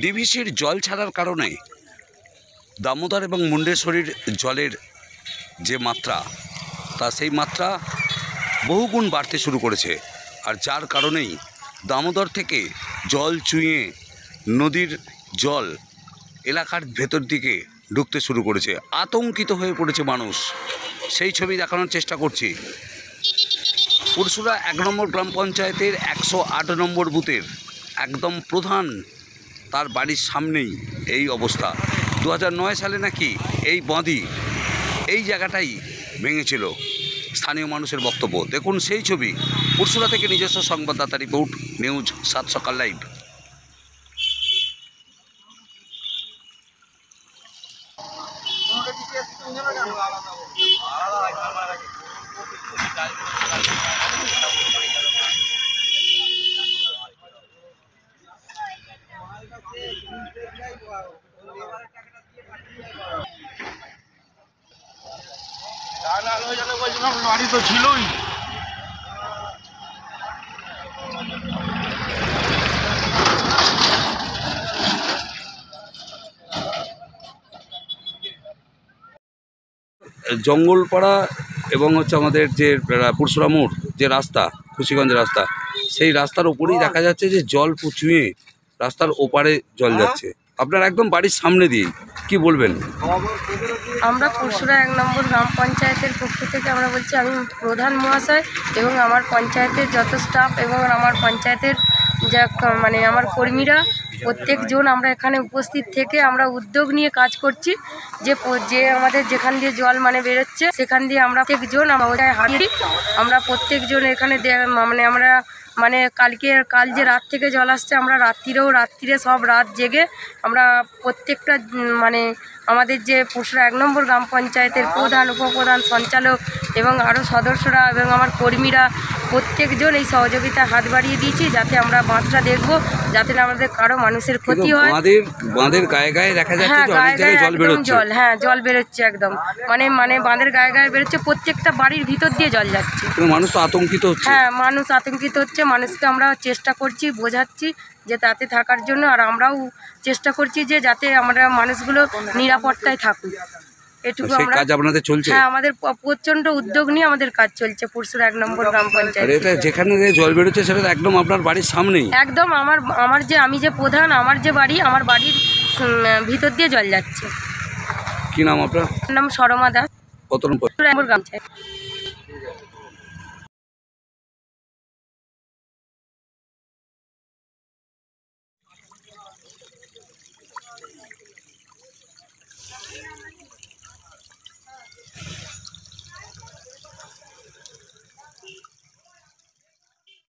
ডিভিসির জল ছাড়ার কারণে দামোদর এবং মুন্ডেশ্বরীর জলের যে মাত্রা সেই মাত্রা বহুগুণ বাড়তে শুরু করেছে। আর যার কারণেই দামোদর থেকে জল চুঁয়ে নদীর জল এলাকার ভেতর দিকে ঢুকতে শুরু করেছে। আতঙ্কিত হয়ে পড়েছে মানুষ। সেই ছবি দেখানোর চেষ্টা করছি। পুরসুরা 1 নম্বর গ্রাম পঞ্চায়েতের 108 নম্বর বুথের একদম প্রধান তার বাড়ির সামনেই এই অবস্থা। 2009 সালে নাকি এই বাঁধই এই জায়গাটাই ভেঙেছিল, স্থানীয় মানুষের বক্তব্য। দেখুন সেই ছবি। পুরসুরা থেকে নিজস্ব সংবাদদাতা রিপোর্ট, নিউজ 7 সকাল লাইভ। বাড়ি তো ছিলই। জঙ্গলপাড়া এবং আমাদের যে পুরসুরা মোড় যে রাস্তা, খুশিগঞ্জ রাস্তা, সেই রাস্তার ওপরেই দেখা যাচ্ছে যে জল চুঁয়ে রাস্তার ওপারে জল যাচ্ছে আপনার একদম বাড়ির সামনে দিয়ে। কি বলবেন? আমরা পুরসুরা 1 নম্বর গ্রাম পঞ্চায়েতের পক্ষ থেকে আমরা বলছি, আমি প্রধান মহাশয় এবং আমার পঞ্চায়েতের যত স্টাফ এবং আমার পঞ্চায়েতের যা আমার কর্মীরা প্রত্যেকজন আমরা এখানে উপস্থিত থেকে আমরা উদ্যোগ নিয়ে কাজ করছি যে আমাদের যেখান দিয়ে জল বেরোচ্ছে সেখান দিয়ে আমরা প্রত্যেকজন আমরা প্রত্যেকজন এখানে আমরা কাল যে রাত থেকে জল আসছে, আমরা রাত্রিরে সব রাত জেগে আমরা প্রত্যেকটা আমাদের যে পুরসুরা 1 নম্বর গ্রাম পঞ্চায়েতের প্রধান, উপপ্রধান, সঞ্চালক এবং আরও সদস্যরা এবং আমার কর্মীরা প্রত্যেকজন এই সহযোগিতায় হাত বাড়িয়ে দিয়েছি, যাতে আমরা বাঁধটা দেখব, যাতে না আমাদের কারো মানুষের ক্ষতি হয়। বাঁধের গায়ে গায়ে দেখা যাচ্ছে জল বেরোচ্ছে একদম বাঁধের গায়ে গায়ে বেরোচ্ছে, প্রত্যেকটা বাড়ির ভিতর দিয়ে জল যাচ্ছে। মানুষ তো আতঙ্কিত হচ্ছে। হ্যাঁ, মানুষ আতঙ্কিত হচ্ছে। মানুষকে আমরা চেষ্টা করছি বোঝাচ্ছি যে তাতে থাকার জন্য, আর আমরাও চেষ্টা করছি যে যাতে আমরা মানুষগুলো নিরাপত্তায় থাকুক। এটুকু আমরা কাজ আপনাদের চলছে। হ্যাঁ, আমাদের প্রচণ্ড উদ্যোগ নিয়ে আমাদের কাজ চলছে পুরসুরা 1 নম্বর গ্রাম পঞ্চায়েত। এটা যেখানে জল বেরোচ্ছে সেটা একদম আপনার বাড়ির সামনেই। একদম আমি যে প্রধান, আমার যে বাড়ি, আমার বাড়ির ভিতর দিয়ে জল যাচ্ছে। কি নাম আপনার? নাম শর্মা দাস। কত নম্বর গ্রাম পঞ্চায়েত।